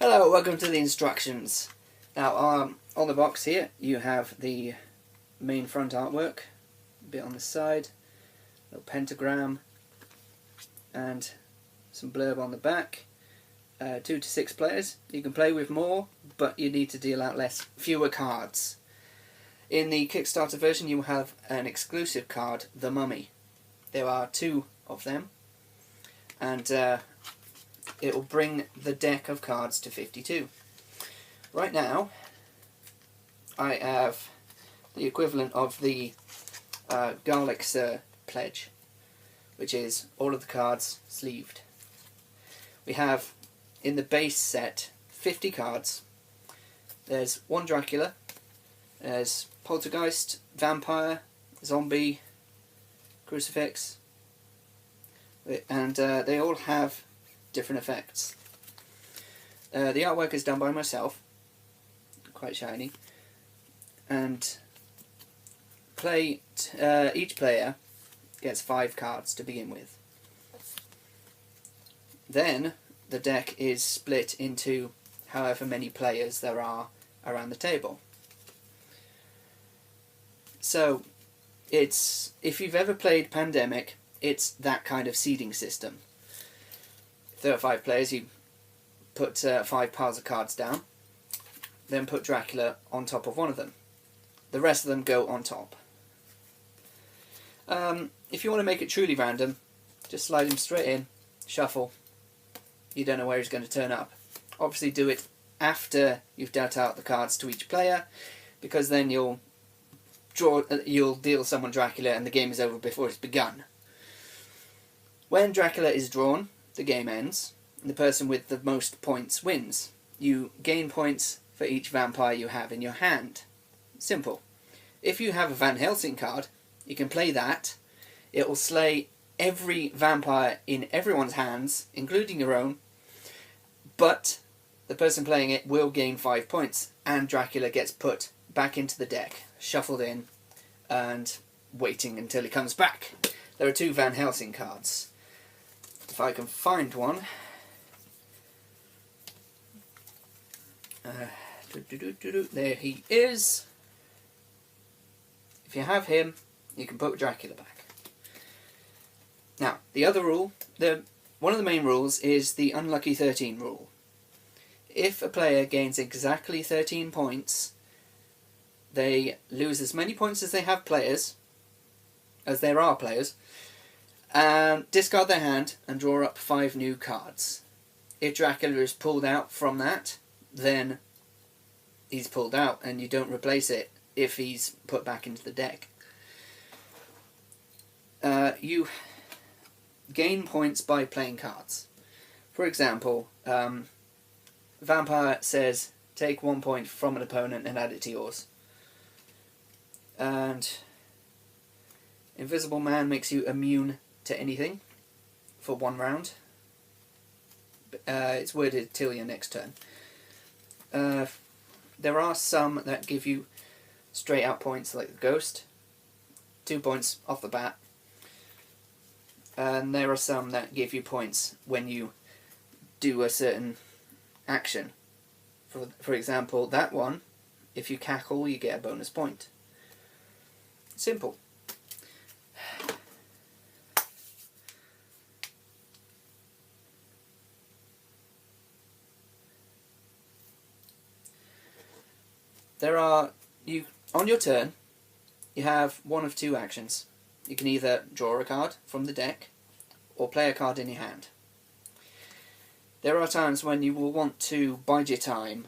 Hello, welcome to the instructions. Now, on the box here, you have the main front artwork, a bit on the side, a little pentagram, and some blurb on the back. 2 to 6 players. You can play with more, but you need to deal out fewer cards. In the Kickstarter version, you will have an exclusive card, the Mummy. There are 2 of them, and it will bring the deck of cards to 52. Right now, I have the equivalent of the Garlic Sir pledge, which is all of the cards sleeved. We have, in the base set, 50 cards. There's 1 Dracula, there's Poltergeist, Vampire, Zombie, Crucifix, and they all have different effects. The artwork is done by myself, quite shiny, and each player gets 5 cards to begin with. Then the deck is split into however many players there are around the table. So if you've ever played Pandemic, it's that kind of seeding system. If there are 5 players, you put 5 piles of cards down, then put Dracula on top of one of them. The rest of them go on top. If you want to make it truly random, just slide him straight in, shuffle. You don't know where he's going to turn up. Obviously do it after you've dealt out the cards to each player, because then you'll deal someone Dracula and the game is over before it's begun. When Dracula is drawn, the game ends, and the person with the most points wins. You gain points for each vampire you have in your hand. Simple. If you have a Van Helsing card, you can play that. It will slay every vampire in everyone's hands, including your own, but the person playing it will gain 5 points, and Dracula gets put back into the deck, shuffled in, and waiting until he comes back. There are 2 Van Helsing cards. If I can find one. There he is. If you have him, you can put Dracula back. Now, the other rule, one of the main rules is the unlucky 13 rule. If a player gains exactly 13 points, they lose as many points as they have players, as there are players, and discard their hand and draw up 5 new cards. If Dracula is pulled out from that, then he's pulled out and you don't replace it if he's put back into the deck. You gain points by playing cards. For example, Vampire says take 1 point from an opponent and add it to yours. And Invisible Man makes you immune to anything for 1 round. It's worded till your next turn. There are some that give you straight out points, like the Ghost, 2 points off the bat. And there are some that give you points when you do a certain action. For example, that one, if you cackle, you get a bonus point. Simple. On your turn, you have one of 2 actions. You can either draw a card from the deck, or play a card in your hand. There are times when you will want to bide your time,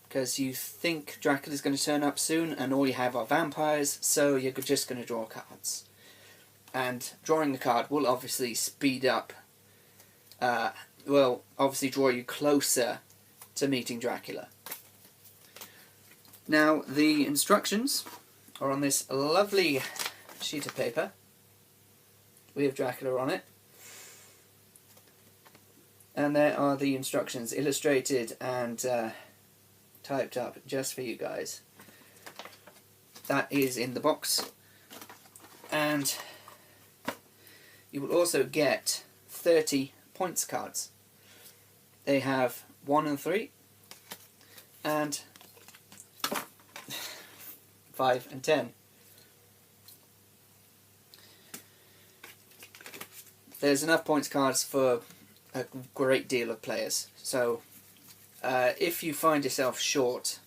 because you think Dracula's going to turn up soon, and all you have are vampires, so you're just going to draw cards. And drawing the card will obviously speed up, obviously draw you closer to meeting Dracula. Now, the instructions are on this lovely sheet of paper. We have Dracula on it. And there are the instructions illustrated and typed up just for you guys. That is in the box. And you will also get 30 points cards. They have 1 and 3, and 5 and 10. There's enough points cards for a great deal of players, so if you find yourself short,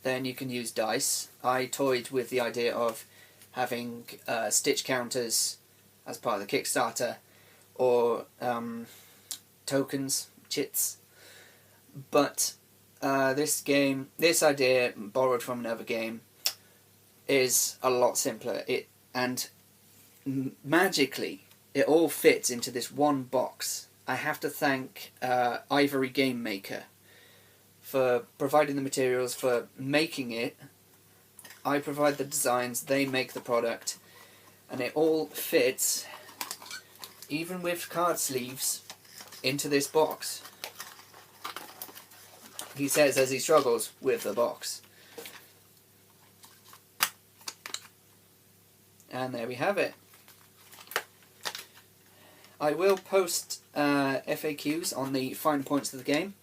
then you can use dice. I toyed with the idea of having stitch counters as part of the Kickstarter, or tokens, chits, but this idea, borrowed from another game, is a lot simpler. Magically, it all fits into this one box. I have to thank Ivory Game Maker for providing the materials, for making it. I provide the designs, they make the product, and it all fits, even with card sleeves, into this box. He says as he struggles with the box. And there we have it. I will post FAQs on the fine points of the game.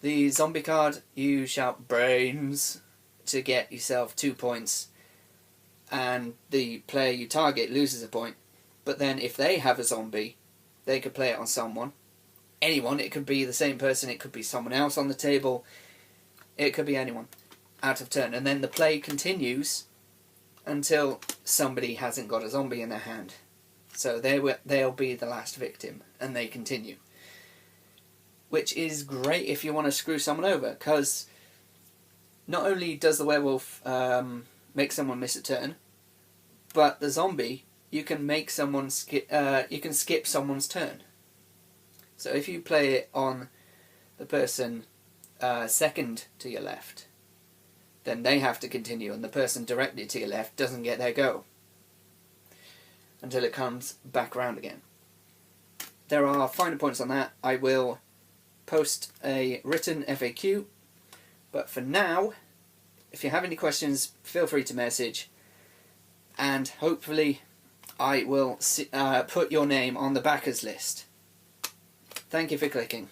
The zombie card, you shout brains to get yourself 2 points, and the player you target loses a point. But then if they have a zombie, they could play it on someone. Anyone, it could be the same person, it could be someone else on the table, it could be anyone, out of turn. And then the play continues until somebody hasn't got a zombie in their hand. So they'll be the last victim, and they continue. Which is great if you want to screw someone over, because not only does the werewolf make someone miss a turn, but the zombie, you can make someone skip someone's turn. So if you play it on the person second to your left, then they have to continue, and the person directly to your left doesn't get their go until it comes back around again. There are finer points on that. I will post a written FAQ, but for now, if you have any questions, feel free to message, and hopefully I will put your name on the backers list. Thank you for clicking.